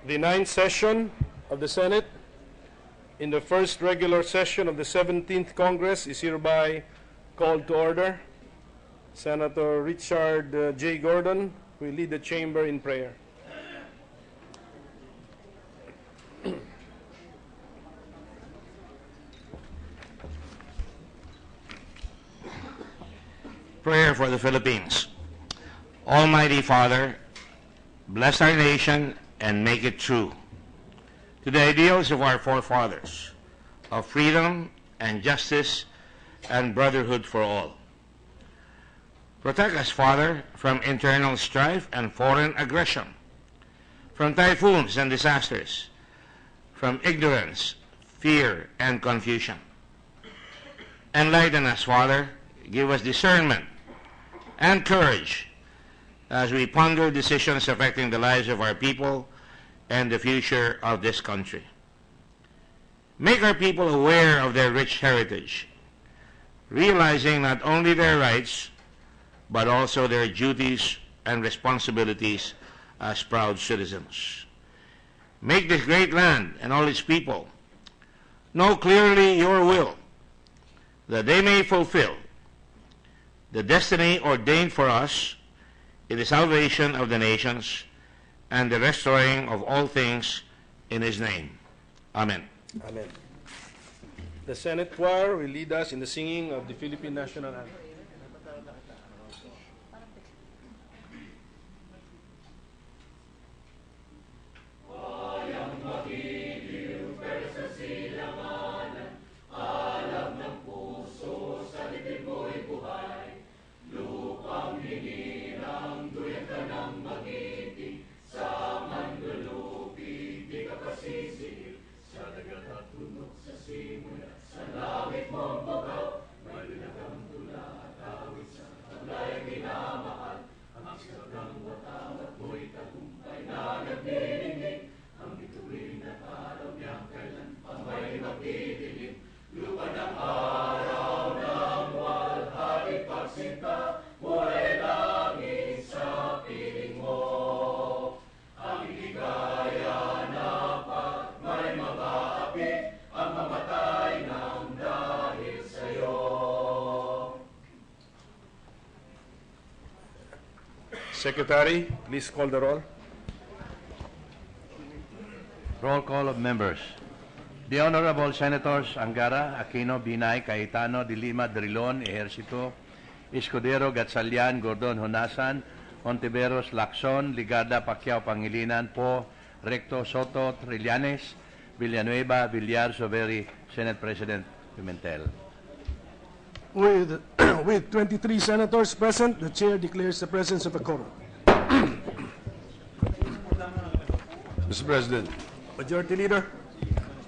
The ninth session of the Senate in the first regular session of the 17th Congress is hereby called to order. Senator Richard J. Gordon will lead the chamber in prayer. Prayer for the Philippines. Almighty Father, bless our nation and make it true to the ideals of our forefathers of freedom and justice and brotherhood for all. Protect us, Father, from internal strife and foreign aggression, from typhoons and disasters, from ignorance, fear, and confusion. Enlighten us, Father, give us discernment and courage as we ponder decisions affecting the lives of our people and the future of this country. Make our people aware of their rich heritage, realizing not only their rights, but also their duties and responsibilities as proud citizens. Make this great land and all its people know clearly your will, that they may fulfill the destiny ordained for us in the salvation of the nations and the restoring of all things in His name. Amen. Amen. The Senate choir will lead us in the singing of the Philippine National Anthem. Secretary, please call the roll. Roll call of members. The Honorable Senators Angara, Aquino, Binay, Cayetano, De Lima, Drilon, Ejercito, Escudero, Gatchalian, Gordon, Honasan, Ontiveros, Lacson, Ligarda, Pacquiao, Pangilinan, Po, Recto, Soto, Trillanes, Villanueva, Villar, Soveri, Senate President Pimentel. With 23 senators present, the chair declares the presence of a quorum. Mr. President. Majority Leader.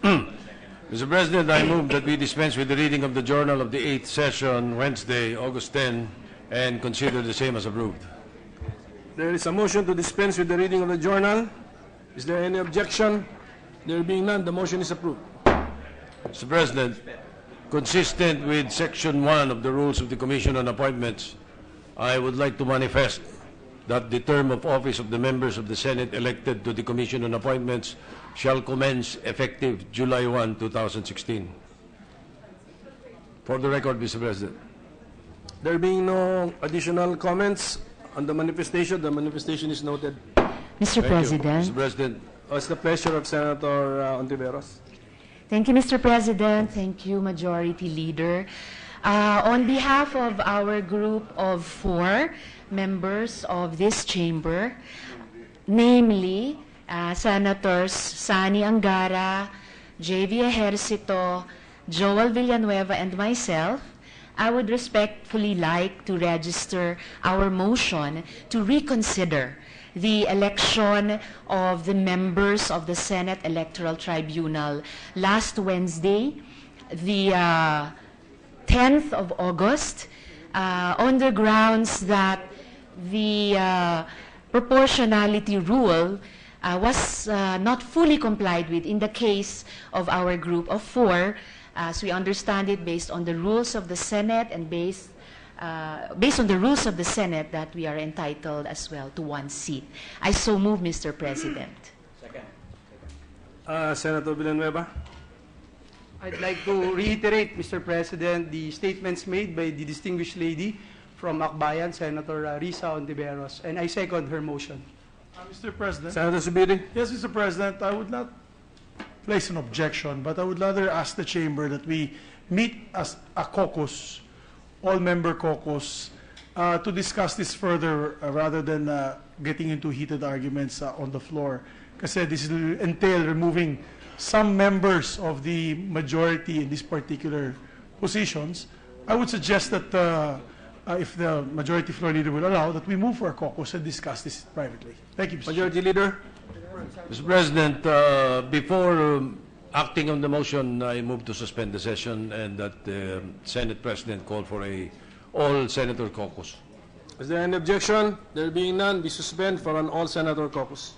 Mr. President, I move that we dispense with the reading of the journal of the 8th session, Wednesday, August 10, and consider the same as approved. There is a motion to dispense with the reading of the journal. Is there any objection? There being none, the motion is approved. Mr. President, consistent with Section 1 of the Rules of the Commission on Appointments, I would like to manifest that the term of office of the members of the Senate elected to the Commission on Appointments shall commence effective July 1, 2016. For the record, Mr. President. There being no additional comments on the manifestation is noted. Mr. President. Mr. President. It's the pleasure of Senator Ontiveros. Thank you, Mr. President. Thank you, Majority Leader. On behalf of our group of 4 members of this chamber, namely Senators Sani Angara, J.V. Ejercito, Joel Villanueva, and myself, I would respectfully like to register our motion to reconsider the election of the members of the Senate Electoral Tribunal last Wednesday, the 10th of August, on the grounds that the proportionality rule was not fully complied with in the case of our group of 4, as we understand it, based on the rules of the Senate and based on the rules of the Senate, that we are entitled as well to 1 seat. I so move, Mr. President. Second. Senator Villanueva. I'd like to reiterate, Mr. President, the statements made by the distinguished lady from Akbayan, Senator Risa Ontiveros, and I second her motion. Mr. President. Senator Zubiri. Yes, Mr. President, I would not place an objection, but I would rather ask the chamber that we meet as a caucus, all-member caucus, to discuss this further rather than getting into heated arguments on the floor. Kasi this will entail removing some members of the majority in these particular positions. I would suggest that if the majority floor leader will allow, that we move for a caucus and discuss this privately. Thank you, Mr. Majority Leader. Mr. President, before acting on the motion, I move to suspend the session and that the Senate President call for a all-senator caucus. Is there any objection? There being none, we suspend for an all-senator caucus.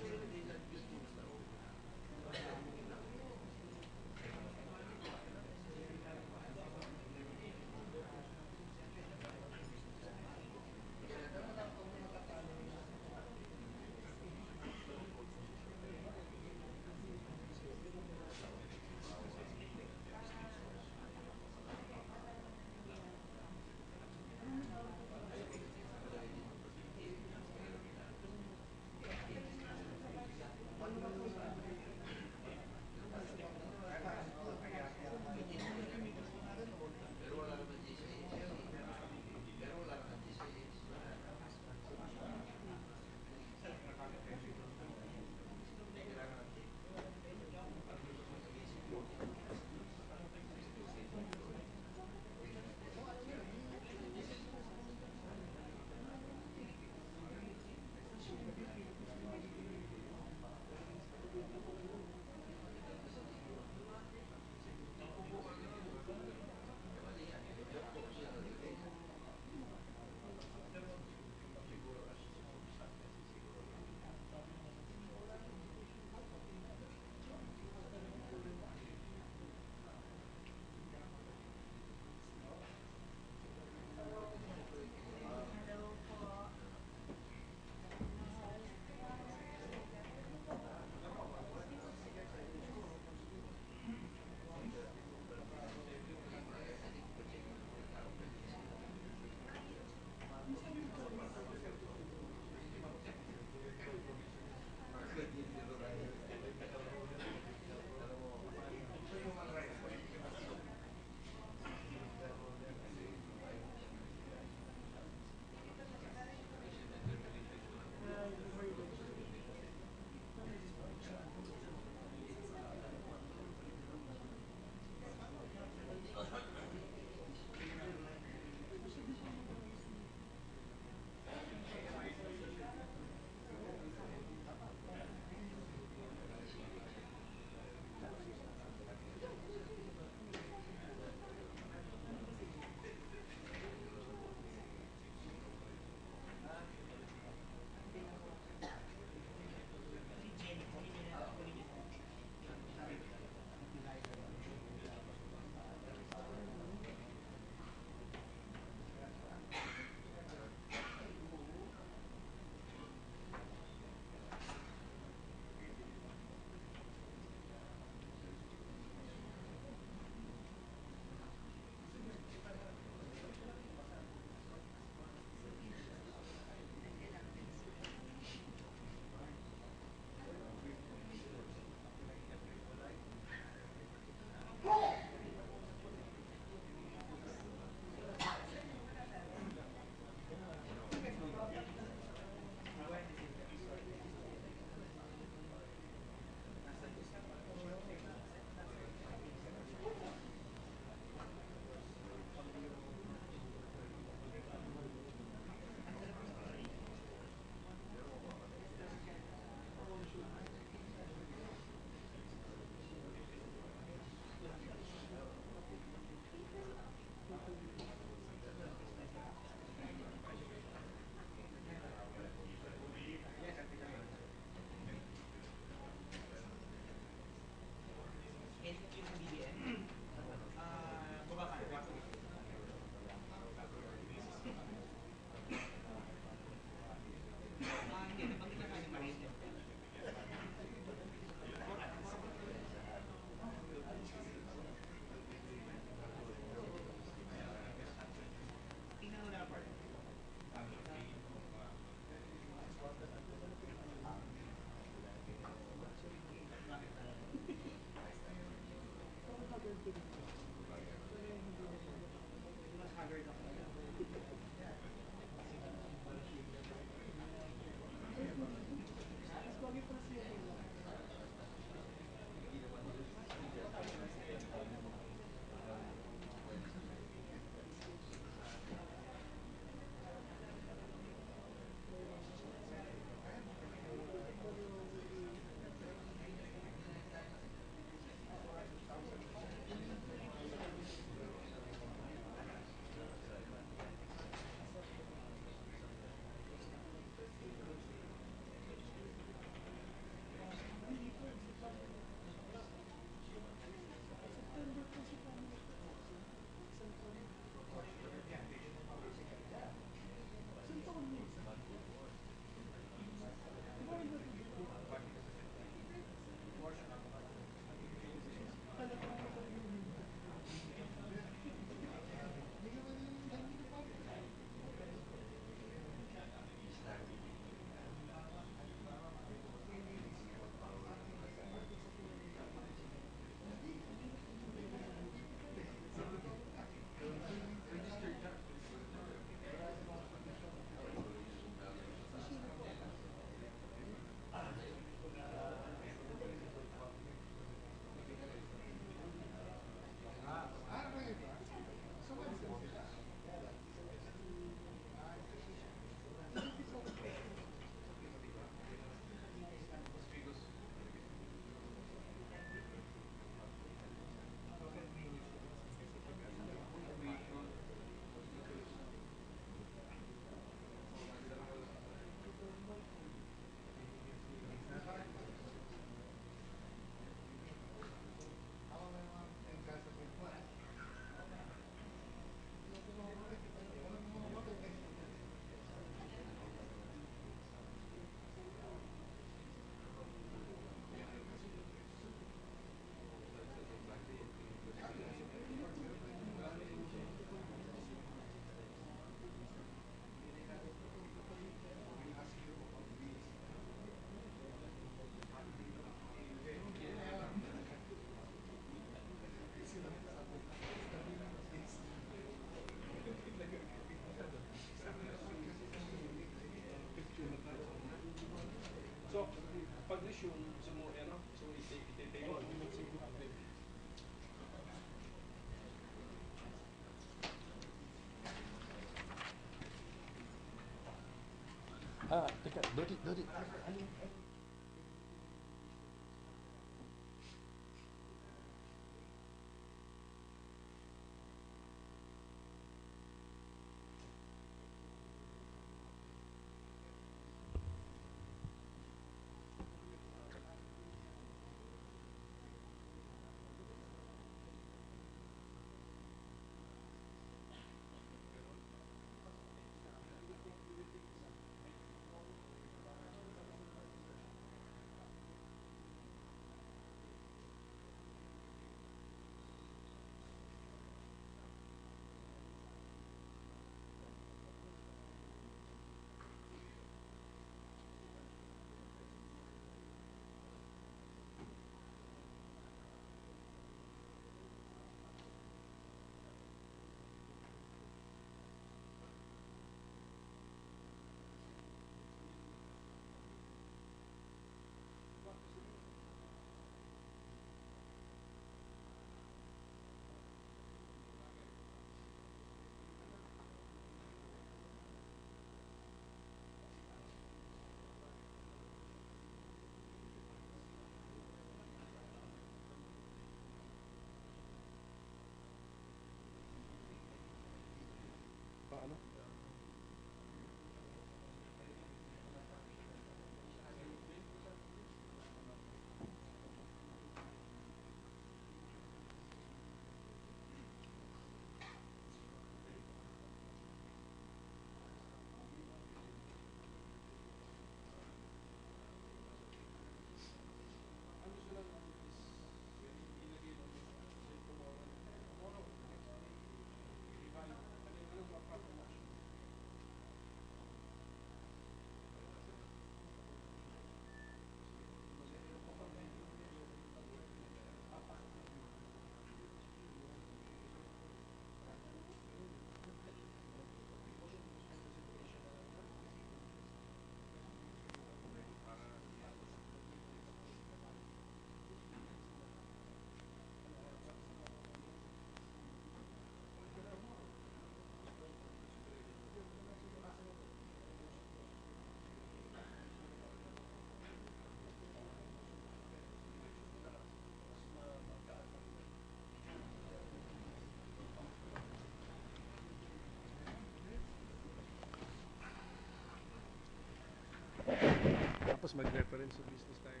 Tapos mag-reference sa business tayo.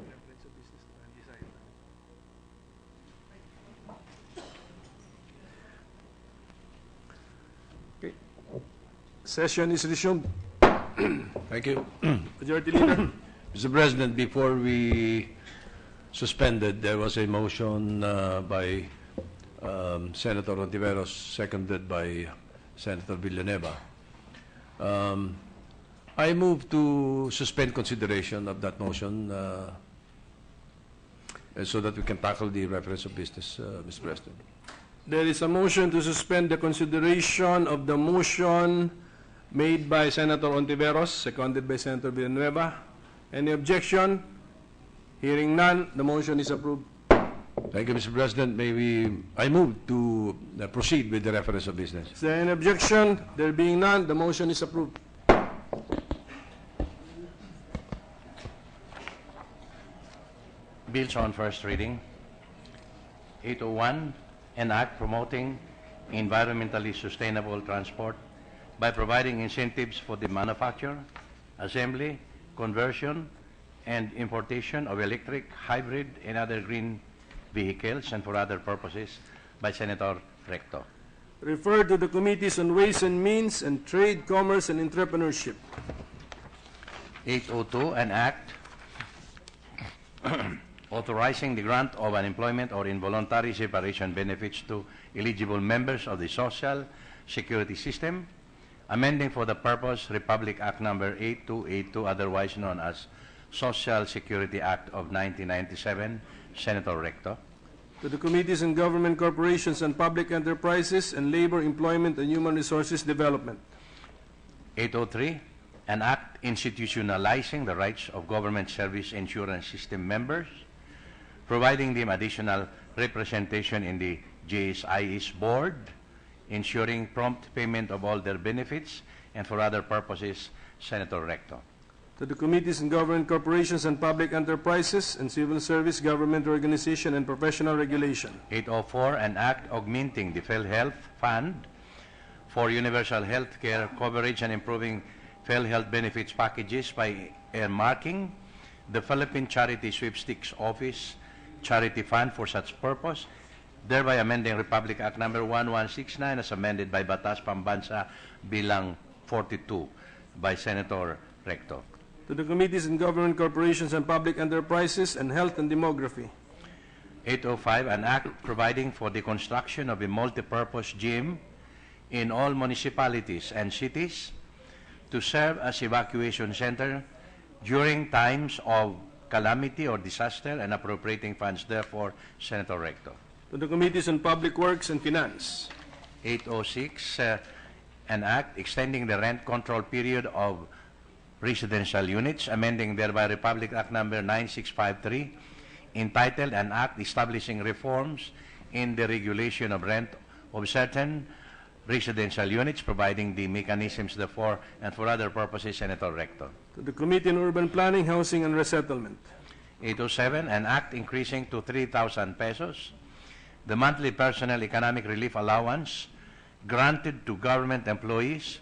Reference sa business tayo. Design. Okay. Session is resumed. Thank you. Majority Leader. Mr. President, before we suspended, there was a motion by Senator Ontiveros, seconded by Senator Villanueva. I move to suspend consideration of that motion so that we can tackle the reference of business, Mr. President. There is a motion to suspend the consideration of the motion made by Senator Ontiveros, seconded by Senator Villanueva. Any objection? Hearing none, the motion is approved. Thank you, Mr. President. I move to proceed with the reference of business. Is there any objection? There being none, the motion is approved. Bills on first reading. 801, an act promoting environmentally sustainable transport by providing incentives for the manufacture, assembly, conversion, and importation of electric, hybrid, and other green vehicles and for other purposes by Senator Recto. Referred to the Committees on Ways and Means and Trade, Commerce, and Entrepreneurship. 802, an act authorizing the grant of unemployment or involuntary separation benefits to eligible members of the Social Security System, amending for the purpose Republic Act Number 8282, otherwise known as Social Security Act of 1997, Senator Recto. To the Committees on Government Corporations and Public Enterprises and Labor, Employment, and Human Resources Development. 803, an act institutionalizing the rights of government service insurance system members, providing them additional representation in the GSIS board, ensuring prompt payment of all their benefits, and for other purposes, Senator Recto. To the Committees on Government Corporations and Public Enterprises and Civil Service, Government Organization, and Professional Regulation. 804, an act augmenting the PhilHealth Fund for universal health care coverage and improving PhilHealth benefits packages by earmarking the Philippine Charity Sweepstakes Office Charity Fund for such purpose, thereby amending Republic Act Number 1169 as amended by Batas Pambansa bilang 42 by Senator Recto. To the Committees on Government Corporations and Public Enterprises and Health and Demography. 805, an act providing for the construction of a multi-purpose gym in all municipalities and cities to serve as evacuation center during times of calamity or disaster and appropriating funds, therefore, Senator Recto. To the Committees on Public Works and Finance. 806, an act extending the rent control period of residential units, amending thereby Republic Act Number 9653, entitled An Act Establishing Reforms in the Regulation of Rent of Certain Residential Units, providing the mechanisms therefore and for other purposes, Senator Recto. To the Committee on Urban Planning, Housing, and Resettlement. 807, an act increasing to 3,000 pesos the monthly personal economic relief allowance granted to government employees,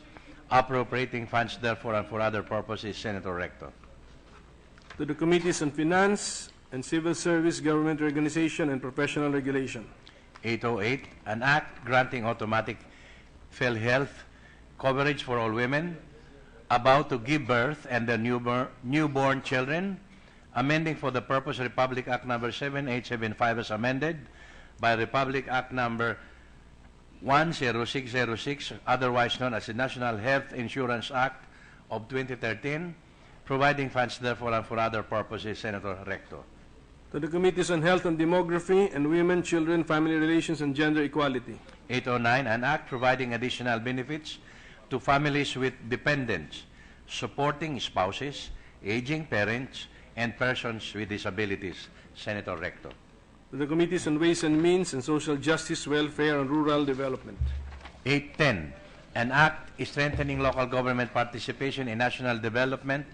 appropriating funds therefore and for other purposes, Senator Recto. To the Committees on Finance and Civil Service, Government Organization, and Professional Regulation. 808, an act granting automatic PhilHealth coverage for all women about to give birth and their newborn children, amending for the purpose Republic Act Number 7875 as amended by Republic Act Number 10606, otherwise known as the National Health Insurance Act of 2013, providing funds therefore and for other purposes, Senator Recto. To the Committees on Health and Demography and Women, Children, Family Relations, and Gender Equality. 809, an act providing additional benefits to families with dependents, supporting spouses, aging parents, and persons with disabilities, Senator Recto. To the Committees on Ways and Means and Social Justice, Welfare, and Rural Development. 810, an act strengthening local government participation in national development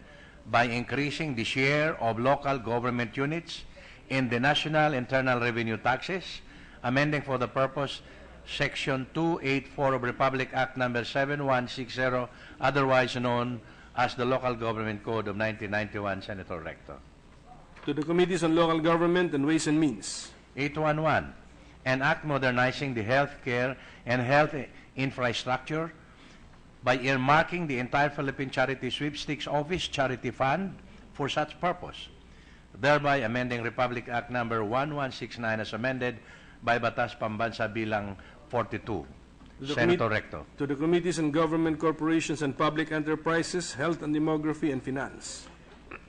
by increasing the share of local government units in the national internal revenue taxes, amending for the purpose Section 284 of Republic Act Number 7160, otherwise known as the Local Government Code of 1991, Senator Recto. To the Committees on Local Government and Ways and Means. 811, an act modernizing the health care and health infrastructure by earmarking the entire Philippine Charity Sweepstakes Office Charity Fund for such purpose, thereby amending Republic Act Number 1169 as amended by Batas Pambansa bilang 42. Senator Recto. To the Committees on Government Corporations and Public Enterprises, Health and Demography, and Finance.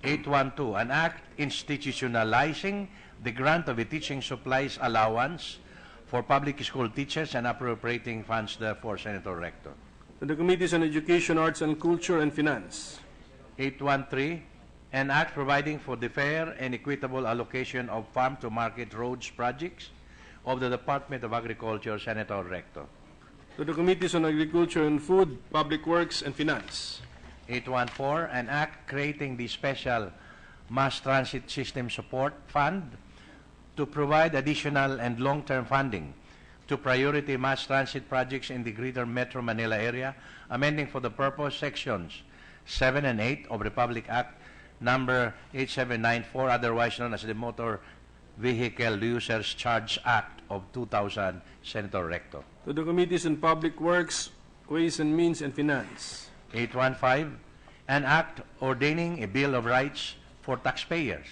812, an act institutionalizing the grant of a teaching supplies allowance for public school teachers and appropriating funds therefore, Senator Recto. To the Committees on Education, Arts and Culture, and Finance. 813, an act providing for the fair and equitable allocation of farm-to-market roads projects of the Department of Agriculture, Senator Recto. To the Committees on Agriculture and Food, Public Works, and Finance. 814, an act creating the Special Mass Transit System Support Fund to provide additional and long-term funding to priority mass transit projects in the Greater Metro Manila area, amending for the purpose Sections 7 and 8 of Republic Act Number 8794, otherwise known as the Motor Vehicle Users Charge Act of 2000, Senator Recto. To the Committees on Public Works, Ways and Means, and Finance. 815, an act ordaining a Bill of Rights for taxpayers,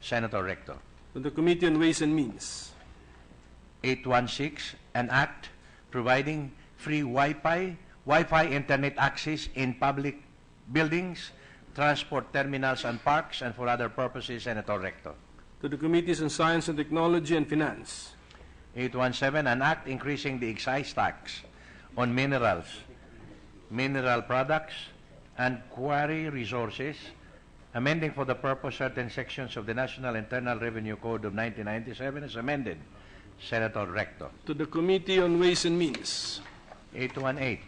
Senator Recto. To the Committee on Ways and Means. 816, an act providing free Wi-Fi internet access in public buildings, transport terminals and parks, and for other purposes, Senator Recto. To the Committees on Science and Technology and Finance. 817, an act increasing the excise tax on minerals, mineral products, and quarry resources, amending for the purpose certain sections of the National Internal Revenue Code of 1997 as amended, Senator Recto. To the Committee on Ways and Means. 818,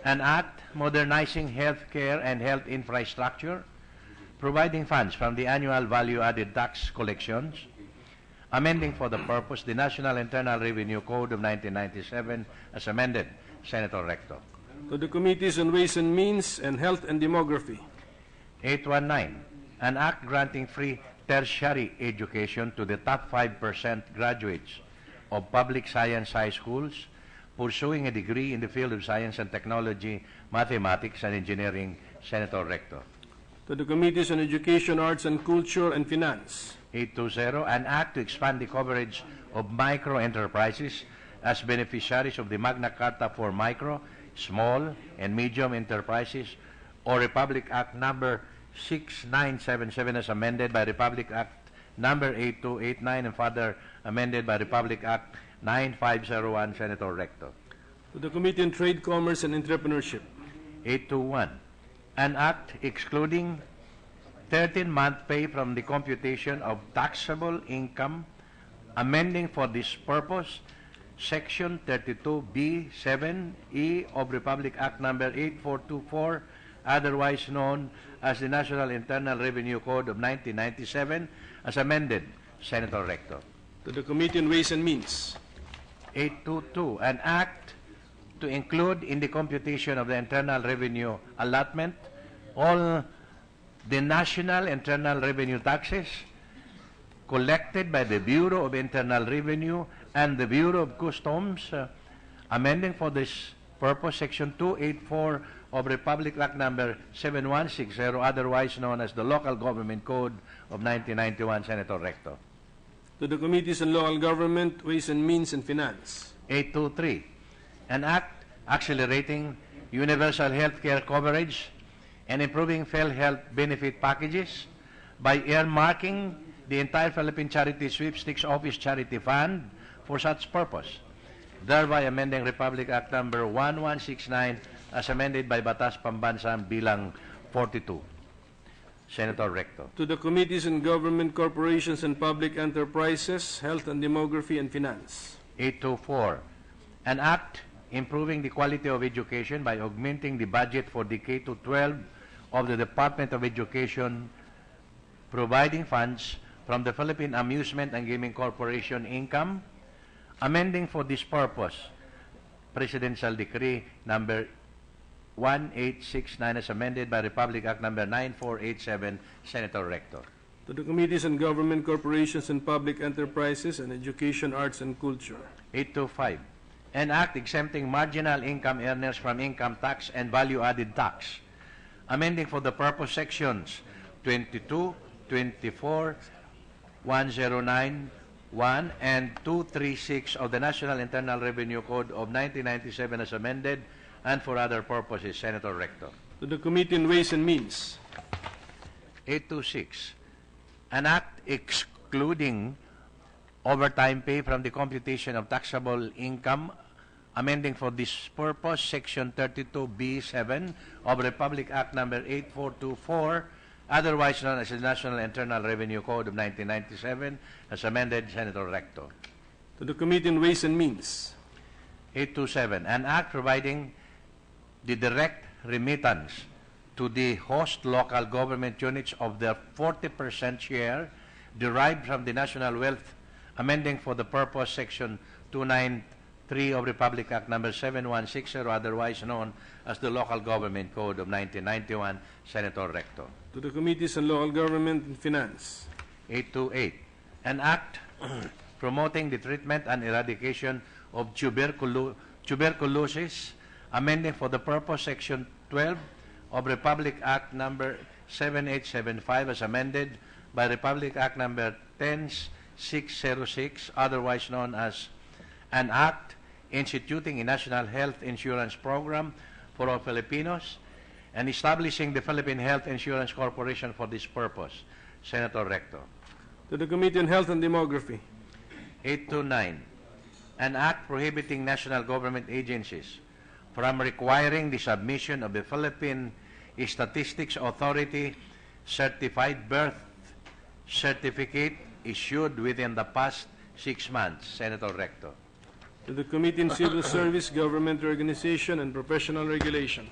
An act modernizing healthcare and health infrastructure, providing funds from the annual value-added tax collections, amending for the purpose the National Internal Revenue Code of 1997 as amended. Senator Recto. To the Committees on Ways and Means and Health and Demography. 819, an act granting free tertiary education to the top 5% graduates of public science high schools pursuing a degree in the field of science and technology, mathematics, and engineering. Senator Recto. To the Committees on Education, Arts and Culture and Finance. 820, an act to expand the coverage of micro-enterprises as beneficiaries of the Magna Carta for Micro, Small, and Medium Enterprises, or Republic Act Number 6977 as amended by Republic Act Number 8289 and further amended by Republic Act 9501. Senator Recto. To the Committee on Trade, Commerce and Entrepreneurship. 821, an act excluding 13-month pay from the computation of taxable income, amending for this purpose Section 32B7E of Republic Act Number 8424, otherwise known as the National Internal Revenue Code of 1997, as amended. Senator Recto. To the Committee on Ways and Means. 822, an act to include in the computation of the Internal Revenue allotment all the National Internal Revenue taxes collected by the Bureau of Internal Revenue and the Bureau of Customs, amending for this purpose Section 284 of Republic Act Number 7160, otherwise known as the Local Government Code of 1991. Senator Recto. To the Committees on Local Government, Ways and Means and Finance. 823, an act accelerating universal health care coverage and improving PhilHealth benefit packages by earmarking the entire Philippine Charity Sweepstakes Office Charity Fund for such purpose, thereby amending Republic Act Number 1169 as amended by Batas Pambansang Bilang 42. Senator Recto. To the Committees on Government, Corporations and Public Enterprises, Health and Demography and Finance. 824, an act improving the quality of education by augmenting the budget for the K-12 of the Department of Education, providing funds from the Philippine Amusement and Gaming Corporation income, amending for this purpose Presidential Decree Number 1869 as amended by Republic Act Number 9487. Senator Recto. To the Committees on Government, Corporations and Public Enterprises and Education, Arts and Culture. 825, an act exempting marginal income earners from income tax and value-added tax, amending for the purpose sections 22, 24, 109, 1, and 236 of the National Internal Revenue Code of 1997 as amended, and for other purposes. Senator Recto. To the Committee on Ways and Means. 826, an act excluding overtime pay from the computation of taxable income, amending for this purpose Section 32B7 of Republic Act Number 8424, otherwise known as the National Internal Revenue Code of 1997, as amended. Senator Recto. To the Committee on Ways and Means. 827, an act providing the direct remittance to the host local government units of their 40% share derived from the national wealth, amending for the purpose Section 293 of Republic Act Number 7160, otherwise known as the Local Government Code of 1991. Senator Recto. To the Committees on Local Government and Finance. 828, an act promoting the treatment and eradication of tuberculosis, amending for the purpose Section 12 of Republic Act Number 7875 as amended by Republic Act Number 10606, otherwise known as an act instituting a national health insurance program for all Filipinos and establishing the Philippine Health Insurance Corporation for this purpose. Senator Recto. To the Committee on Health and Demography. 829, an act prohibiting national government agencies from requiring the submission of the Philippine Statistics Authority certified birth certificate issued within the past 6 months. Senator Recto. To the Committee on Civil Service, Government Organization, and Professional Regulation.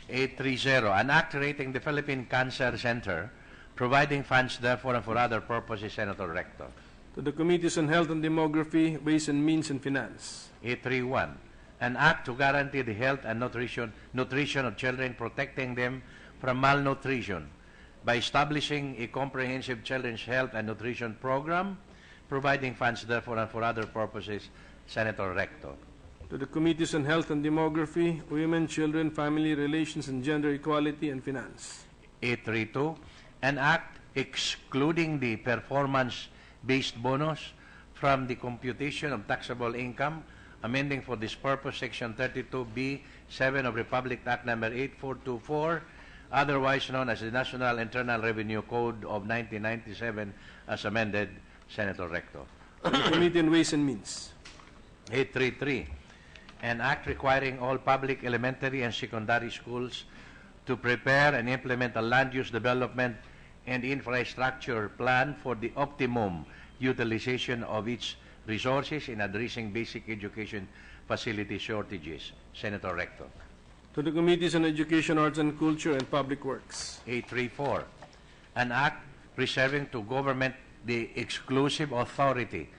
830, an act creating the Philippine Cancer Center, providing funds therefore and for other purposes, Senator Recto. To the Committees on Health and Demography, Ways and Means, and Finance. 831, an act to guarantee the health and nutrition of children, protecting them from malnutrition by establishing a comprehensive children's health and nutrition program, providing funds therefore and for other purposes, Senator Recto. To the Committees on Health and Demography, Women, Children, Family Relations, and Gender Equality, and Finance. 832, an act excluding the performance-based bonus from the computation of taxable income, amending for this purpose Section 32B(7) of Republic Act Number 8424, otherwise known as the National Internal Revenue Code of 1997, as amended, Senator Recto. To the Committee on Ways and Means. 833, an act requiring all public elementary and secondary schools to prepare and implement a land use development and infrastructure plan for the optimum utilization of its resources in addressing basic education facility shortages, Senator Recto. To the Committees on Education, Arts and Culture, and Public Works. 834, an act reserving to government the exclusive authority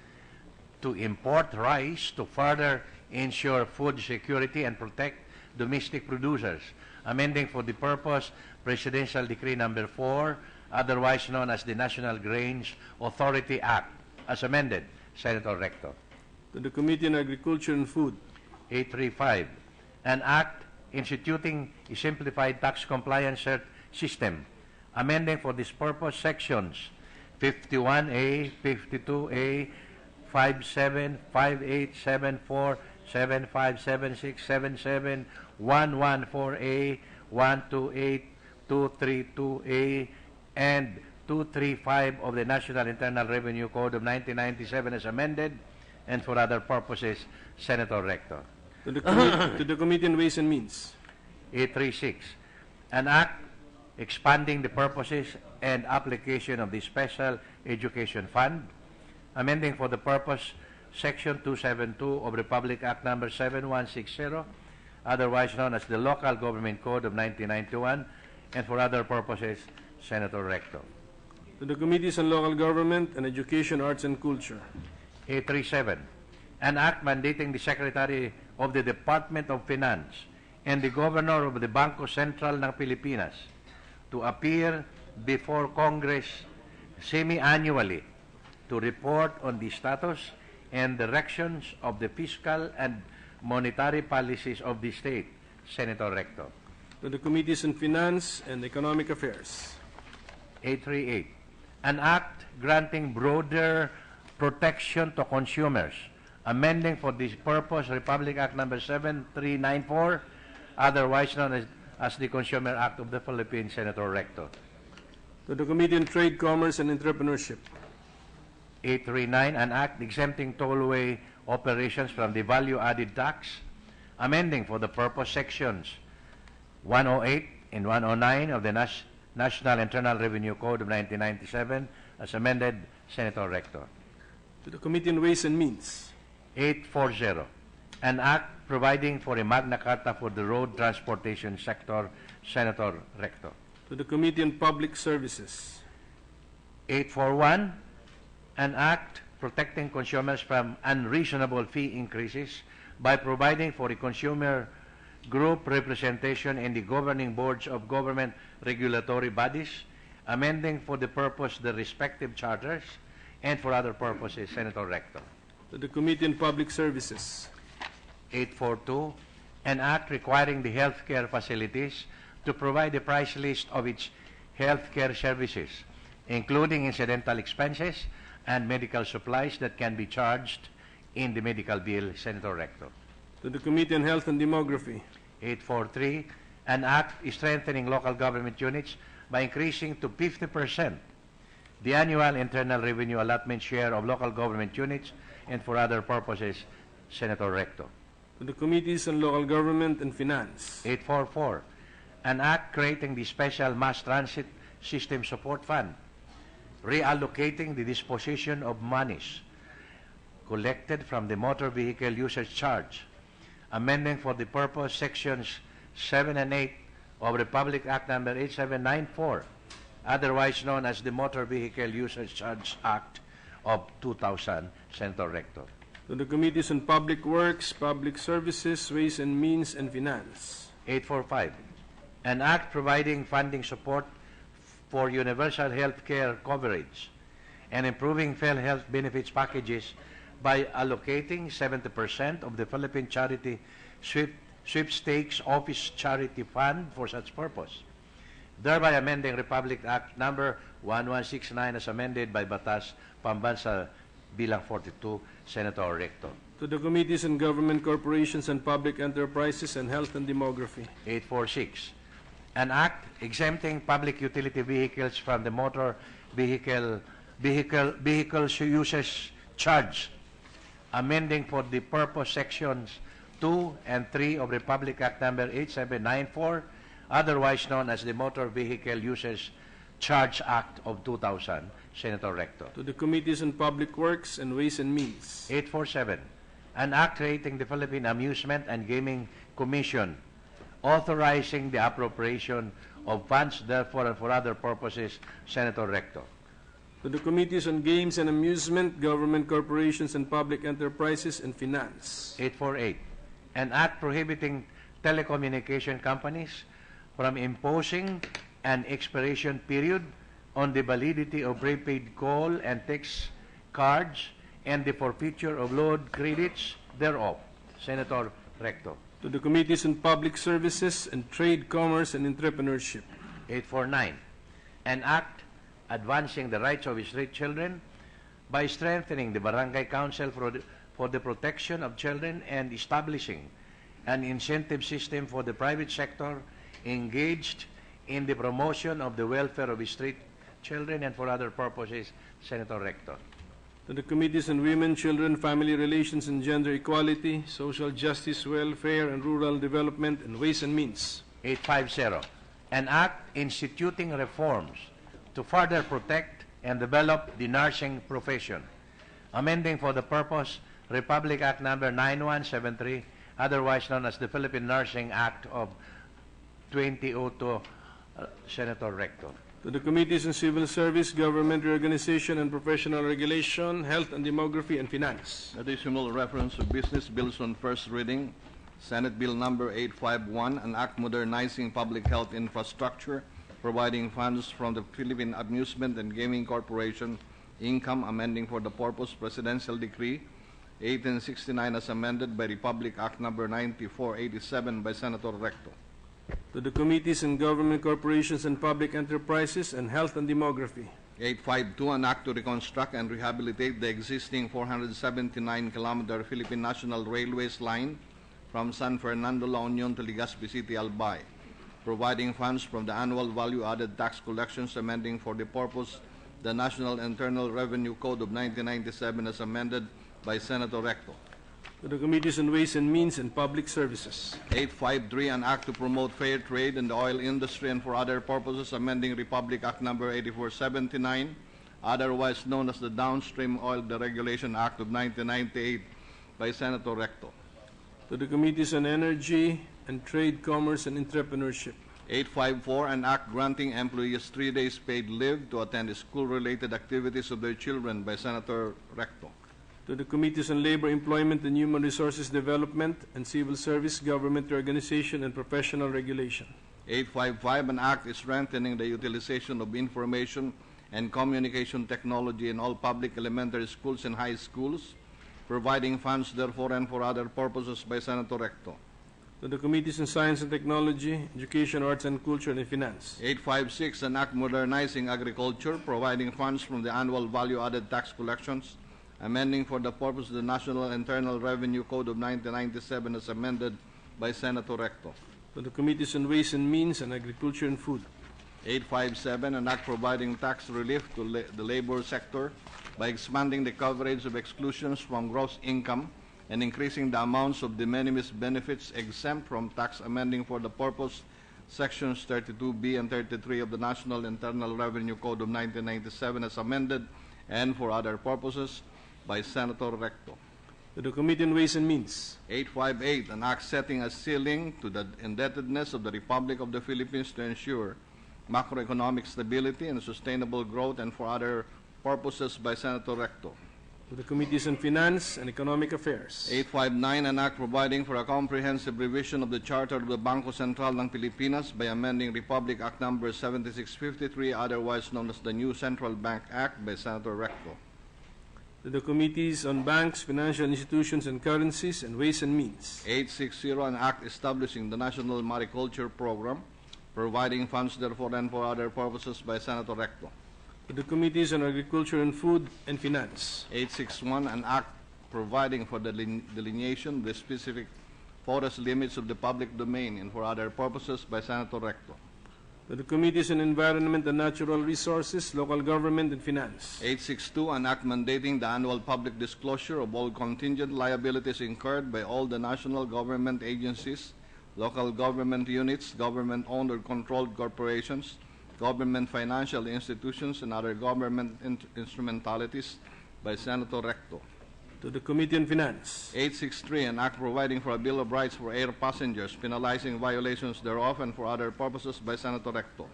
to import rice to further ensure food security and protect domestic producers, amending for the purpose Presidential Decree Number 4, otherwise known as the National Grains Authority Act, as amended, Senator Recto. To the Committee on Agriculture and Food. 835, an act instituting a simplified tax compliance system, amending for this purpose sections 51A, 52A, 57, 58, 74, 75, 76, 77, 114A, 128, 232A, and 235 of the National Internal Revenue Code of 1997 as amended, and for other purposes, Senator Recto. To the Committee on Ways and Means. 836, an act expanding the purposes and application of the Special Education Fund, amending for the purpose Section 272 of Republic Act Number 7160, otherwise known as the Local Government Code of 1991, and for other purposes, Senator Recto. To the Committees on Local Government and Education, Arts and Culture. 837, an act mandating the Secretary of the Department of Finance and the Governor of the Bangko Sentral ng Pilipinas to appear before Congress semi-annually to report on the status and directions of the fiscal and monetary policies of the state, Senator Recto. To the Committees on Finance and Economic Affairs. 838, an act granting broader protection to consumers, amending for this purpose Republic Act Number 7394, otherwise known as the Consumer Act of the Philippines, Senator Recto. To the Committee on Trade, Commerce, and Entrepreneurship. 839, an act exempting tollway operations from the value-added tax, amending for the purpose sections 108 and 109 of the National Internal Revenue Code of 1997, as amended, Senator Recto. To the Committee on Ways and Means. 840, an act providing for a Magna Carta for the road transportation sector, Senator Recto. To the Committee on Public Services. 841, an act protecting consumers from unreasonable fee increases by providing for a consumer group representation in the governing boards of government regulatory bodies, amending for the purpose the respective charters, and for other purposes, Senator Recto. To the Committee on Public Services. 842, an act requiring the healthcare facilities to provide a price list of its healthcare services, including incidental expenses and medical supplies that can be charged in the medical bill, Senator Recto. To the Committee on Health and Demography. 843, an act strengthening local government units by increasing to 50% the annual internal revenue allotment share of local government units, and for other purposes, Senator Recto. To the Committees on Local Government and Finance. 844, an act creating the Special Mass Transit System Support Fund, reallocating the disposition of monies collected from the motor vehicle usage charge, amending for the purpose sections 7 and 8 of Republic Act number 8794, otherwise known as the Motor Vehicle Usage Charge Act of 2000, Senator Rector. To the Committees on Public Works, Public Services, Ways and Means, and Finance. 845, an act providing funding support for universal health care coverage and improving PhilHealth benefits packages by allocating 70% of the Philippine Charity Sweepstakes Office Charity Fund for such purpose, thereby amending Republic Act number 1169 as amended by Batas Pambansa Bilang 42, Senator Recto. To the Committees on Government Corporations and Public Enterprises and Health and Demography. 846, an act exempting public utility vehicles from the motor vehicles usage charge, amending for the purpose sections 2 and 3 of Republic Act number 8794, otherwise known as the Motor Vehicle Usage Charge Act of 2000, Senator Recto. To the Committees on Public Works and Ways and Means. 847, an act creating the Philippine Amusement and Gaming Commission, authorizing the appropriation of funds therefore and for other purposes, Senator Recto. To the Committees on Games and Amusement, Government Corporations and Public Enterprises, and Finance. 848, an act prohibiting telecommunication companies from imposing an expiration period on the validity of prepaid call and text cards and the forfeiture of load credits thereof, Senator Recto. To the Committees on Public Services and Trade, Commerce, and Entrepreneurship. 849, an act advancing the rights of street children by strengthening the Barangay Council for the protection of children and establishing an incentive system for the private sector engaged in the promotion of the welfare of street children and for other purposes, Senator Rector. To the Committees on Women, Children, Family Relations, and Gender Equality, Social Justice, Welfare, and Rural Development, and Ways and Means. 850, an act instituting reforms to further protect and develop the nursing profession, amending for the purpose Republic Act number 9173, otherwise known as the Philippine Nursing Act of 2002, Senator Rector. To the Committees on Civil Service, Government Reorganization and Professional Regulation, Health and Demography, and Finance. Additional reference to business bills on first reading. Senate Bill number 851, an act modernizing public health infrastructure, providing funds from the Philippine Amusement and Gaming Corporation income, amending for the purpose Presidential Decree 1869 as amended by Republic Act number 9487 by Senator Recto. To the Committees on Government Corporations and Public Enterprises and Health and Demography. 852, an act to reconstruct and rehabilitate the existing 479-kilometer Philippine National Railways line from San Fernando, La Union to Legazpi City, Albay, providing funds from the annual value-added tax collections, amending for the purpose the National Internal Revenue Code of 1997 as amended by Senator Recto. To the Committees on Ways and Means and Public Services. 853, an act to promote fair trade in the oil industry and for other purposes, amending Republic Act number 8479, otherwise known as the Downstream Oil Deregulation Act of 1998 by Senator Recto. To the Committees on Energy and Trade, Commerce, and Entrepreneurship. 854, an act granting employees 3 days paid leave to attend school-related activities of their children by Senator Recto. To the Committees on Labor, Employment, and Human Resources Development, and Civil Service, Government Organization, and Professional Regulation. 855, an act strengthening the utilization of information and communication technology in all public elementary schools and high schools, providing funds therefore and for other purposes by Senator Recto. To the Committees on Science and Technology, Education, Arts and Culture, and Finance. 856, an act modernizing agriculture, providing funds from the annual value-added tax collections, amending for the purpose of the National Internal Revenue Code of 1997 as amended by Senator Recto. To the Committees on Ways and Means and Agriculture and Food. 857, an act providing tax relief to the labor sector by expanding the coverage of exclusions from gross income and increasing the amounts of de minimis benefits exempt from tax, amending for the purpose Sections 32B and 33 of the National Internal Revenue Code of 1997 as amended and for other purposes. by Senator Recto. To the Committee on Ways and Means. 858, an act setting a ceiling to the indebtedness of the Republic of the Philippines to ensure macroeconomic stability and sustainable growth and for other purposes by Senator Recto. To the Committees on Finance and Economic Affairs. 859, an act providing for a comprehensive revision of the Charter of the Bangko Sentral ng Pilipinas by amending Republic Act Number 7653, otherwise known as the New Central Bank Act by Senator Recto. To the Committees on Banks, Financial Institutions and Currencies, and Ways and Means. 860, an act establishing the National Mariculture Program, providing funds therefore and for other purposes by Senator Recto. To the Committees on Agriculture and Food and Finance. 861, an act providing for the delineation of the specific forest limits of the public domain and for other purposes by Senator Recto. To the Committees on Environment and Natural Resources, Local Government and Finance. 862, an act mandating the annual public disclosure of all contingent liabilities incurred by all the national government agencies, local government units, government-owned or controlled corporations, government financial institutions, and other government instrumentalities by Senator Recto. To the Committee on Finance. 863, an act providing for a Bill of Rights for air passengers, penalizing violations thereof and for other purposes by Senator Recto.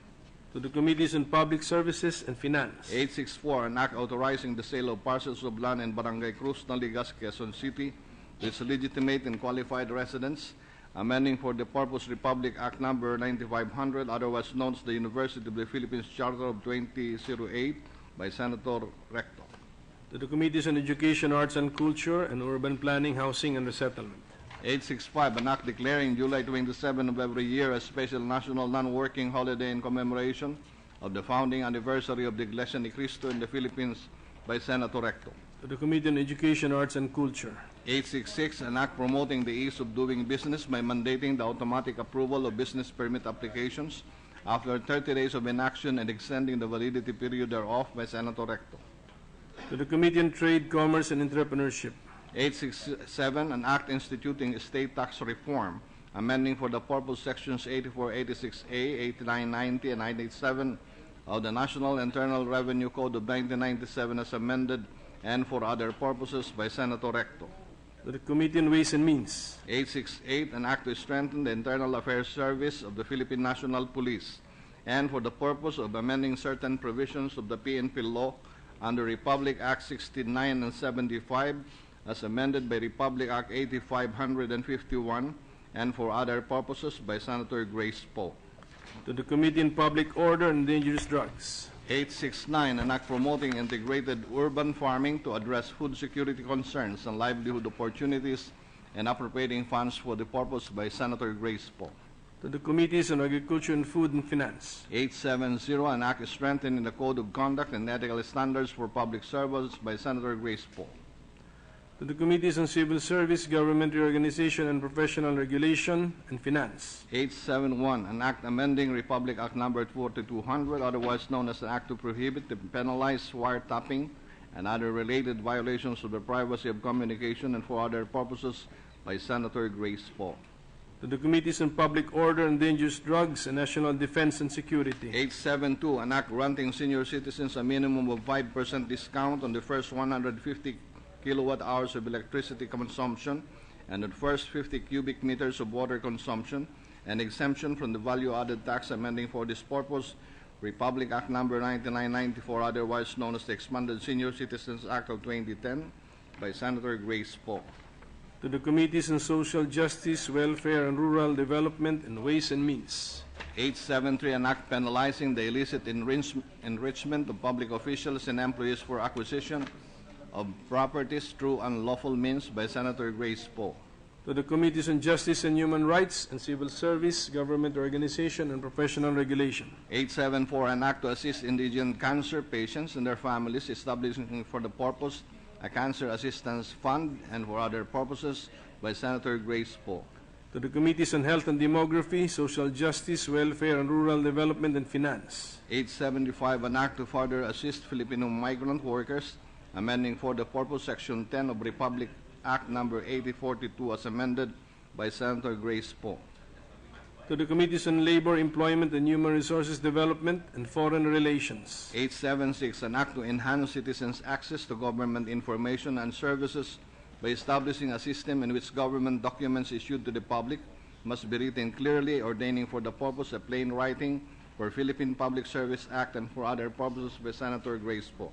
To the Committees on Public Services and Finance. 864, an act authorizing the sale of parcels of land in Barangay Cruz, Naligas, Quezon City to its legitimate and qualified residents, amending for the purpose Republic Act Number 9500, otherwise known as the University of the Philippines Charter of 2008 by Senator Recto. To the Committees on Education, Arts and Culture, and Urban Planning, Housing and Resettlement. 865, an act declaring July 27 of every year a special national non-working holiday in commemoration of the founding anniversary of the Iglesia ni Cristo in the Philippines by Senator Recto. To the Committee on Education, Arts and Culture. 866, an act promoting the ease of doing business by mandating the automatic approval of business permit applications after 30 days of inaction and extending the validity period thereof by Senator Recto. To the Committee on Trade, Commerce and Entrepreneurship. 867, an act instituting estate tax reform, amending for the purpose sections 8486A, 8990, and 987 of the National Internal Revenue Code of 1997 as amended and for other purposes by Senator Recto. To the Committee on Ways and Means. 868, an act to strengthen the Internal Affairs Service of the Philippine National Police and for the purpose of amending certain provisions of the PNP law under Republic Act 69 and 75 as amended by Republic Act 8551 and for other purposes by Senator Grace Poe. To the Committee on Public Order and Dangerous Drugs. 869, an act promoting integrated urban farming to address food security concerns and livelihood opportunities and appropriating funds for the purpose by Senator Grace Poe. To the Committees on Agriculture and Food and Finance. 870, an act strengthening the Code of Conduct and Ethical Standards for Public Servants by Senator Grace Poe. To the Committees on Civil Service, Government Reorganization and Professional Regulation, and Finance. 871, an act amending Republic Act Number 4200, otherwise known as an act to prohibit and penalize wiretapping and other related violations of the privacy of communication and for other purposes by Senator Grace Poe. To the Committees on Public Order and Dangerous Drugs and National Defense and Security. 872, an act granting senior citizens a minimum of 5% discount on the first 150 kilowatt hours of electricity consumption and the first 50 cubic meters of water consumption, and exemption from the value-added tax amending for this purpose Republic Act Number 9994, otherwise known as the Expanded Senior Citizens Act of 2010 by Senator Grace Poe. To the Committees on Social Justice, Welfare and Rural Development, and Ways and Means. 873, an act penalizing the illicit enrichment of public officials and employees for acquisition of properties through unlawful means by Senator Grace Poe. To the Committees on Justice and Human Rights and Civil Service, Government Organization and Professional Regulation. 874, an act to assist indigent cancer patients and their families, establishing for the purpose a Cancer Assistance Fund and for other purposes by Senator Grace Poe. To the Committees on Health and Demography, Social Justice, Welfare and Rural Development, and Finance. 875, an act to further assist Filipino migrant workers, amending for the purpose Section 10 of Republic Act Number 8042 as amended by Senator Grace Poe. to the Committees on Labor, Employment and Human Resources Development and Foreign Relations. 876, an act to enhance citizens' access to government information and services by establishing a system in which government documents issued to the public must be written clearly, ordaining for the purpose a plain writing for Philippine Public Service Act and for other purposes by Senator Grace Poe.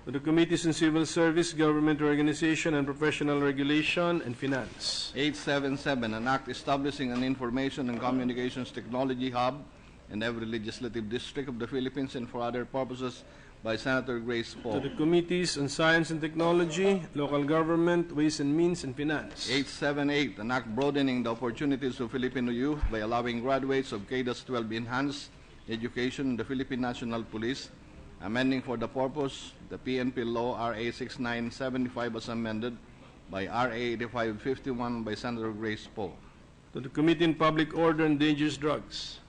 To the Committees on Civil Service, Government Organization and Professional Regulation and Finance. 877, an act establishing an information and communications technology hub in every legislative district of the Philippines and for other purposes by Senator Grace To Poe. the Committees on Science and Technology, Local Government, Ways and Means and Finance. 878, an act broadening the opportunities of Filipino youth by allowing graduates of K-12 enhanced education in the Philippine National Police, amending for the purpose the PNP Law RA 6975 as amended by RA 8551 by Senator Grace Poe. To the Committee on Public Order and Dangerous Drugs.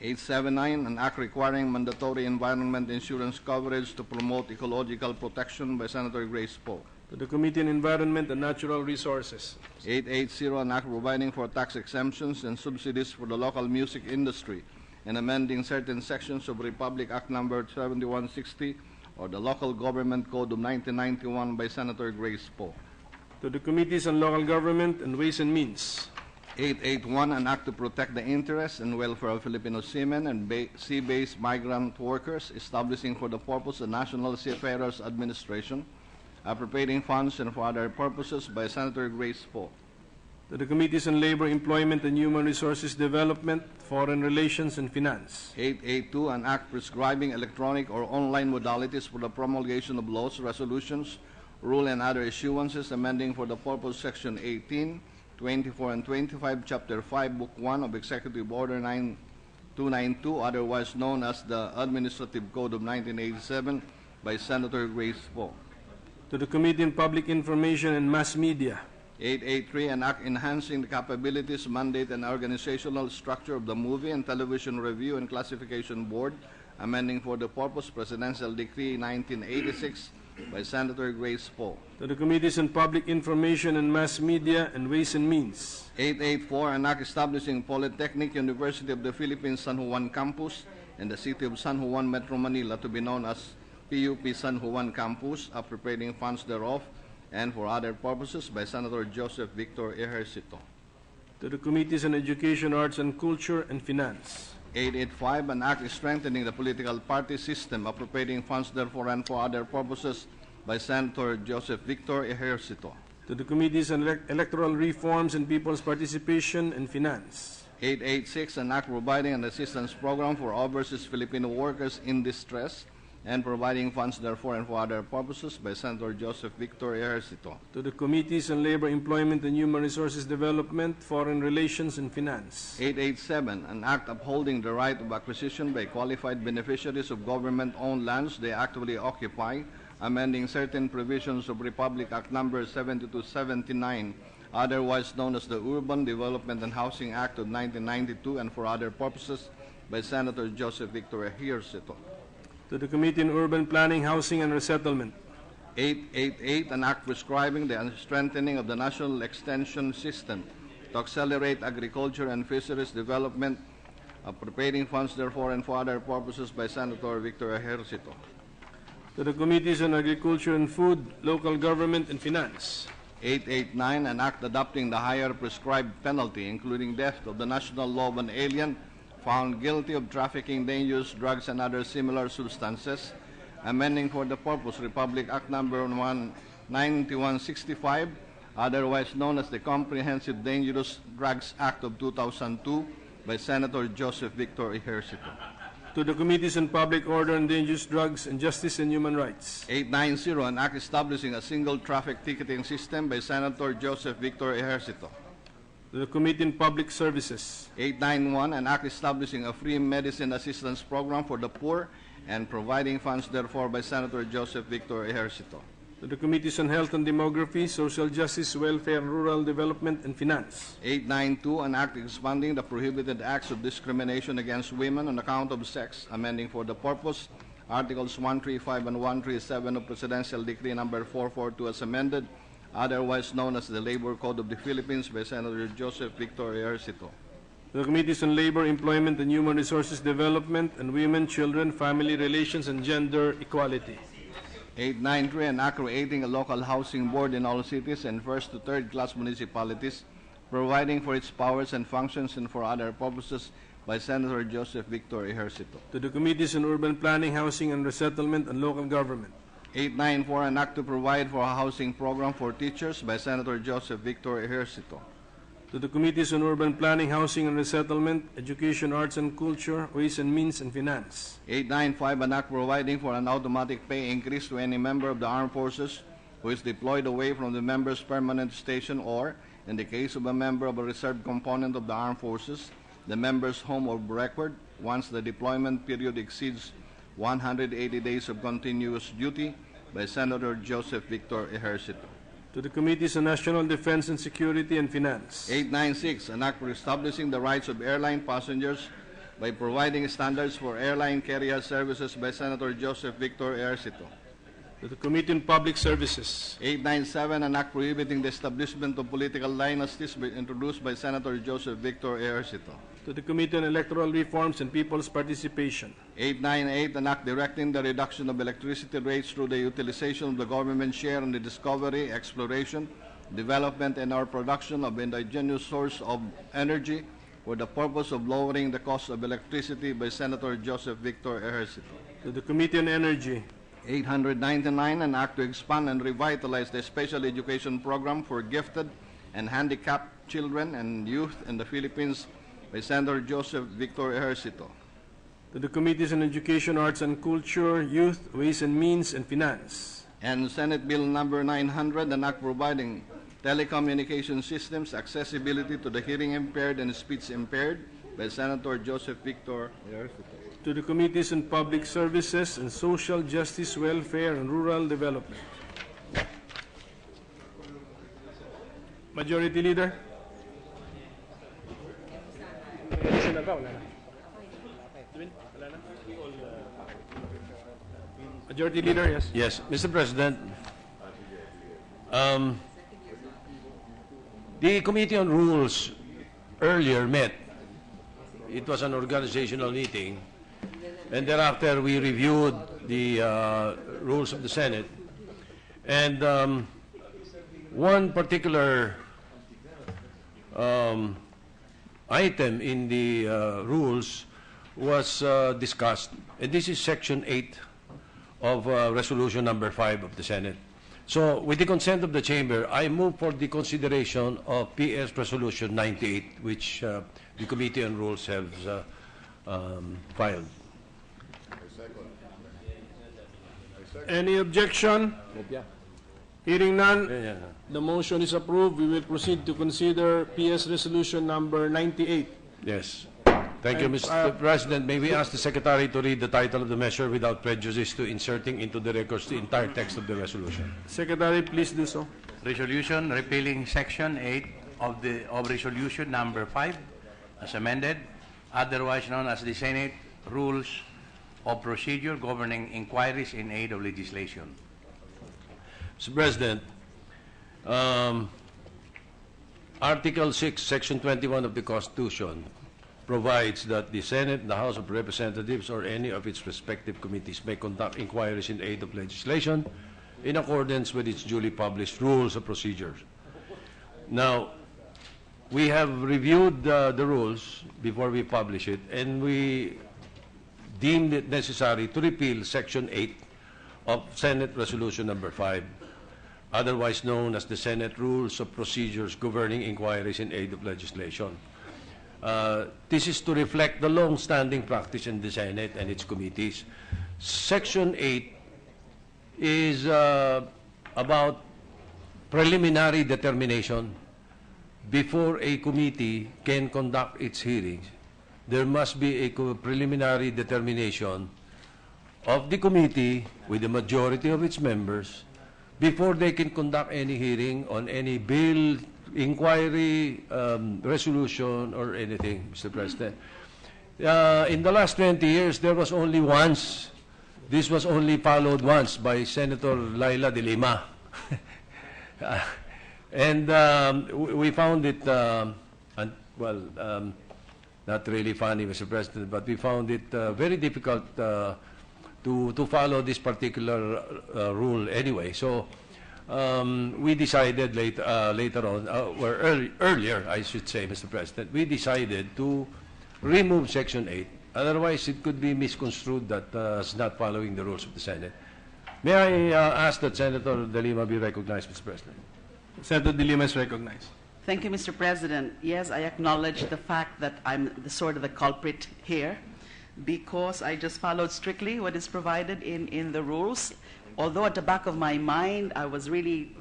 879, an act requiring mandatory environment insurance coverage to promote ecological protection by Senator Grace Poe. To the Committee on Environment and Natural Resources. 880, an act providing for tax exemptions and subsidies for the local music industry and amending certain sections of Republic Act Number 7160 or the Local Government Code of 1991 by Senator Grace Poe. To the Committees on Local Government and Ways and Means. 881, an act to protect the interests and welfare of Filipino seamen and sea-based migrant workers, establishing for the purpose the National Seafarers Administration, appropriating funds and for other purposes by Senator Grace Poe. To the Committees on Labor, Employment and Human Resources Development, Foreign Relations and Finance. 882, an act prescribing electronic or online modalities for the promulgation of laws, resolutions, rule, and other issuances, amending for the purpose Section 18, 24, and 25, Chapter 5, Book 1 of Executive Order 9292, otherwise known as the Administrative Code of 1987, by Senator Grace Poe. To the Committee on Public Information and Mass Media. 883, an act enhancing the capabilities, mandate, and organizational structure of the Movie and Television Review and Classification Board, amending for the purpose Presidential Decree 1986 by Senator Grace Poe. To the Committees on Public Information and Mass Media and Ways and Means. 884, an act establishing Polytechnic University of the Philippines San Juan Campus in the city of San Juan, Metro Manila, to be known as PUP San Juan Campus, appropriating funds thereof and for other purposes by Senator Joseph Victor Ejercito. To the Committees on Education, Arts and Culture and Finance. 885, an act strengthening the political party system, appropriating funds therefore and for other purposes by Senator Joseph Victor Ejercito. To the Committees on Electoral Reforms and People's Participation and Finance. 886, an act providing an assistance program for overseas Filipino workers in distress and providing funds therefore and for other purposes by Senator Joseph Victor Ejercito. To the Committees on Labor, Employment and Human Resources Development, Foreign Relations and Finance. 887, an act upholding the right of acquisition by qualified beneficiaries of government-owned lands they actually occupy, amending certain provisions of Republic Act Number 7279, otherwise known as the Urban Development and Housing Act of 1992, and for other purposes by Senator Joseph Victor Ejercito. To the Committee on Urban Planning, Housing and Resettlement. 888, an act prescribing the strengthening of the national extension system to accelerate agriculture and fisheries development, appropriating funds therefore and for other purposes by Senator Victor Ejercito. To the Committees on Agriculture and Food, Local Government and Finance. 889, an act adopting the higher prescribed penalty, including death, of the national law of an alien found guilty of trafficking dangerous drugs and other similar substances, amending for the purpose Republic Act Number 9165, otherwise known as the Comprehensive Dangerous Drugs Act of 2002, by Senator Joseph Victor Ejercito. To the Committees on Public Order and Dangerous Drugs and Justice and Human Rights. 890, an act establishing a single traffic ticketing system by Senator Joseph Victor Ejercito. To the Committee on Public Services. 891, an act establishing a free medicine assistance program for the poor and providing funds therefore by Senator Joseph Victor Ejercito. To the Committees on Health and Demography, Social Justice, Welfare, Rural Development, and Finance. 892, an act expanding the prohibited acts of discrimination against women on account of sex, amending for the purpose Articles 135 and 137 of Presidential Decree Number 442 as amended, otherwise known as the Labor Code of the Philippines, by Senator Joseph Victor Ejercito. to the Committees on Labor, Employment and Human Resources Development, and Women, Children, Family Relations, and Gender Equality. 893, an act creating a local housing board in all cities and first to third class municipalities, providing for its powers and functions and for other purposes, by Senator Joseph Victor Ejercito. To the Committees on Urban Planning, Housing and Resettlement, and Local Government. 894, an act to provide for a housing program for teachers, by Senator Joseph Victor Ejercito. To the Committees on Urban Planning, Housing and Resettlement, Education, Arts and Culture, Ways and Means, and Finance. 895, an act providing for an automatic pay increase to any member of the armed forces who is deployed away from the member's permanent station or, in the case of a member of a reserve component of the armed forces, the member's home of record once the deployment period exceeds 180 days of continuous duty, by Senator Joseph Victor Ejercito. To the Committees on National Defense and Security and Finance. 896, an act for establishing the rights of airline passengers by providing standards for airline carrier services, by Senator Joseph Victor Ejercito. To the Committee on Public Services. 897, an act prohibiting the establishment of political dynasties, introduced by Senator Joseph Victor Ejercito. To the Committee on Electoral Reforms and People's Participation. 898, an act directing the reduction of electricity rates through the utilization of the government share in the discovery, exploration, development, and or production of indigenous source of energy for the purpose of lowering the cost of electricity, by Senator Joseph Victor Ejercito. To the Committee on Energy. 899, an act to expand and revitalize the special education program for gifted and handicapped children and youth in the Philippines, by Senator Joseph Victor Ejercito. To the Committees on Education, Arts and Culture, Youth, Ways and Means, and Finance. And Senate Bill number 900, an act providing telecommunication systems accessibility to the hearing impaired and speech impaired, by Senator Joseph Victor Ejercito. To the Committees on Public Services and Social Justice, Welfare, and Rural Development. Majority Leader. Majority Leader, yes. Yes, Mr. President, the Committee on Rules earlier met. It was an organizational meeting, and thereafter we reviewed the rules of the Senate. And one particular item in the rules was discussed, and this is Section 8 of Resolution number 5 of the Senate. So, with the consent of the Chamber, I move for the consideration of PS Resolution 98, which the Committee on Rules has filed. Any objection? Hearing none, the motion is approved. We will proceed to consider PS Resolution number 98. Yes. Thank you, Mr. President. May we ask the Secretary to read the title of the measure without prejudice to inserting into the records the entire text of the resolution? Secretary, please do so. Resolution repealing Section 8 of Resolution number 5 as amended, otherwise known as the Senate Rules of Procedure governing inquiries in aid of legislation. Mr. President, Article 6, Section 21 of the Constitution provides that the Senate and the House of Representatives or any of its respective committees may conduct inquiries in aid of legislation in accordance with its duly published rules of procedure. Now, we have reviewed the rules before we publish it, and we deemed it necessary to repeal Section 8 of Senate Resolution number 5, otherwise known as the Senate Rules of Procedures governing inquiries in aid of legislation. This is to reflect the long-standing practice in the Senate and its committees. Section 8 is about preliminary determination. Before a committee can conduct its hearings, there must be a preliminary determination of the committee with the majority of its members before they can conduct any hearing on any bill, inquiry, resolution, or anything, Mr. President. In the last 20 years, there was only once. This was only followed once by Senator Laila de Lima. And we found it, not really funny, Mr. President, but we found it very difficult to follow this particular rule anyway. So we decided later on, or earlier, I should say, Mr. President, we decided to remove Section 8. Otherwise, it could be misconstrued that it's not following the rules of the Senate. May I ask that Senator De Lima be recognized, Mr. President? Senator De Lima is recognized. Thank you, Mr. President. Yes, I acknowledge the fact that I'm the sort of the culprit here because I just followed strictly what is provided in the rules. Although at the back of my mind, I was really,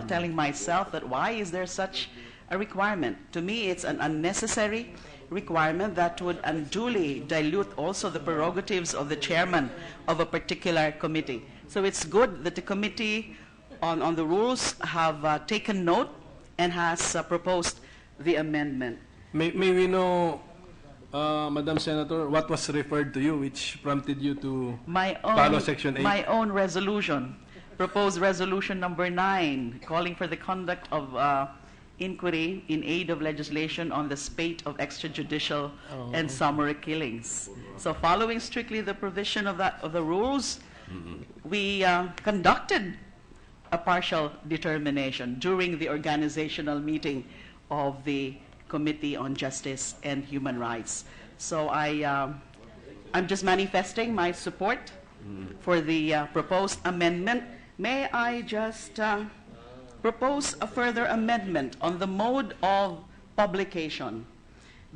telling myself that why is there such a requirement? To me, it's an unnecessary requirement that would unduly dilute also the prerogatives of the chairman of a particular committee. So it's good that the committee on the rules have taken note and has proposed the amendment. May we know, Madam Senator, what was referred to you which prompted you to follow Section 8? My own resolution, proposed resolution number 9, calling for the conduct of inquiry in aid of legislation on the spate of extrajudicial and summary killings. So following strictly the provision of the rules, we conducted a partial determination during the organizational meeting of the Committee on Justice and Human Rights. So I'm just manifesting my support for the proposed amendment. May I just propose a further amendment on the mode of publication?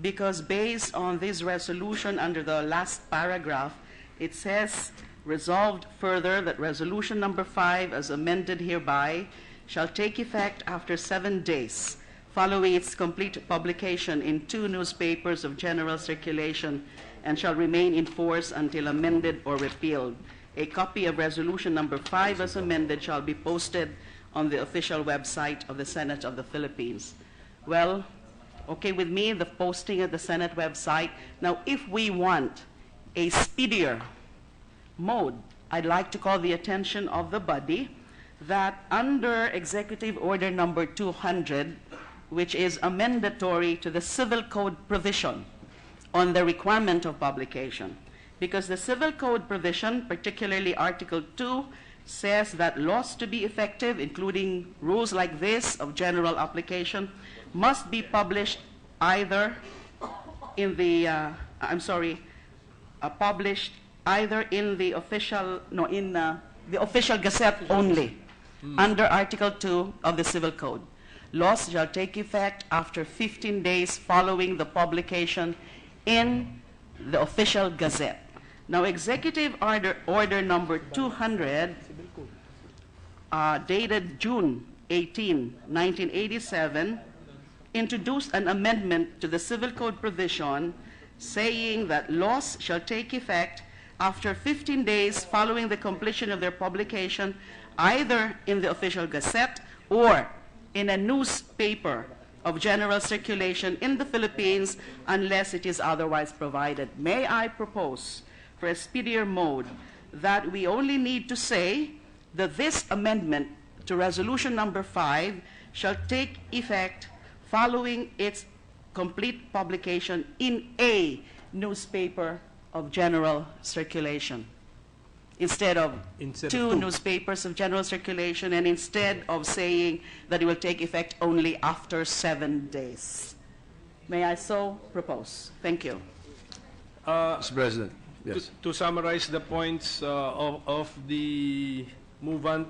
Because based on this resolution under the last paragraph, it says, resolved further that resolution number 5 as amended hereby shall take effect after 7 days following its complete publication in 2 newspapers of general circulation and shall remain in force until amended or repealed. A copy of resolution number 5 as amended shall be posted on the official website of the Senate of the Philippines. Well, okay with me, the posting at the Senate website. Now, if we want a speedier mode, I'd like to call the attention of the body that under Executive Order number 200, which is a mandatory to the Civil Code provision on the requirement of publication, because the Civil Code provision, particularly Article 2, says that laws to be effective, including rules like this of general application, must be published either in the, published either in the official, the official gazette only, under Article 2 of the Civil Code. Laws shall take effect after 15 days following the publication in the official gazette. Now, Executive Order number 200, dated June 18, 1987, introduced an amendment to the Civil Code provision saying that laws shall take effect after 15 days following the completion of their publication, either in the official gazette or in a newspaper of general circulation in the Philippines unless it is otherwise provided. May I propose for a speedier mode that we only need to say that this amendment to resolution number 5 shall take effect following its complete publication in a newspaper of general circulation, instead of two newspapers of general circulation, and instead of saying that it will take effect only after 7 days. May I so propose? Thank you. Mr. President, yes. To summarize the points of the movant,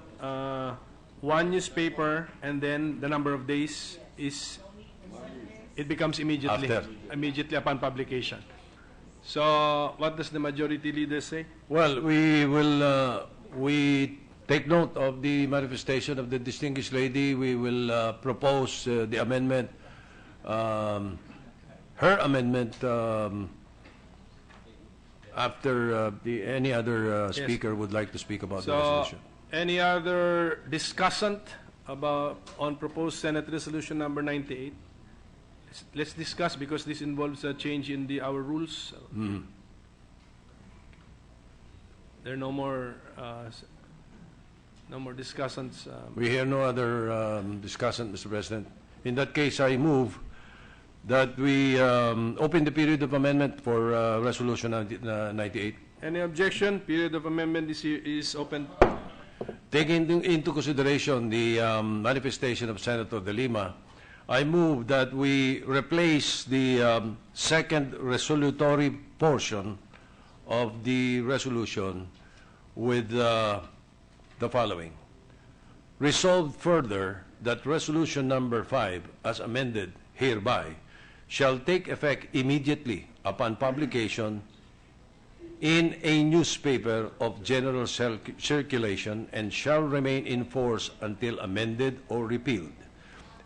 one newspaper and then the number of days is, it becomes immediately upon publication. So, what does the majority leader say? Well, we take note of the manifestation of the distinguished lady. We will propose the amendment, her amendment, after any other speaker would like to speak about the resolution. Any other discussant on proposed Senate Resolution number 98? Let's discuss because this involves a change in our rules. There are no more discussants. We hear no other discussant, Mr. President. In that case, I move that we open the period of amendment for Resolution 98. Any objection? Period of amendment is open. Taking into consideration the manifestation of Senator De Lima, I move that we replace the second resolutory portion of the resolution with the following. Resolved further that Resolution Number 5, as amended hereby, shall take effect immediately upon publication in a newspaper of general circulation and shall remain in force until amended or repealed.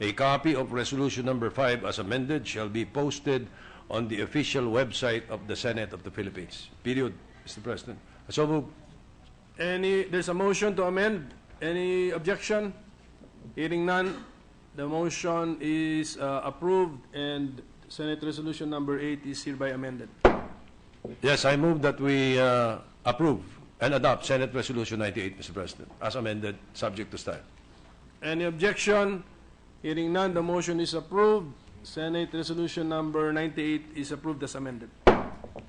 A copy of Resolution Number 5 as amended shall be posted on the official website of the Senate of the Philippines. Period, Mr. President. So move. There's a motion to amend. Any objection? Hearing none, the motion is approved and Senate Resolution Number 8 is hereby amended. Yes, I move that we approve and adopt Senate Resolution 98, Mr. President, as amended, subject to style. Any objection? Hearing none, the motion is approved. Senate Resolution Number 98 is approved as amended.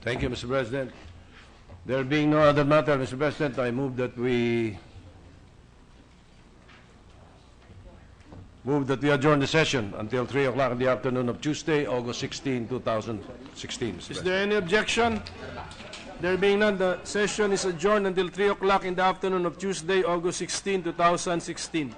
Thank you, Mr. President. There being no other matter, Mr. President, I move that we adjourn the session until 3 o'clock in the afternoon of Tuesday, August 16, 2016. Is there any objection? There being none, the session is adjourned until 3 o'clock in the afternoon of Tuesday, August 16, 2016.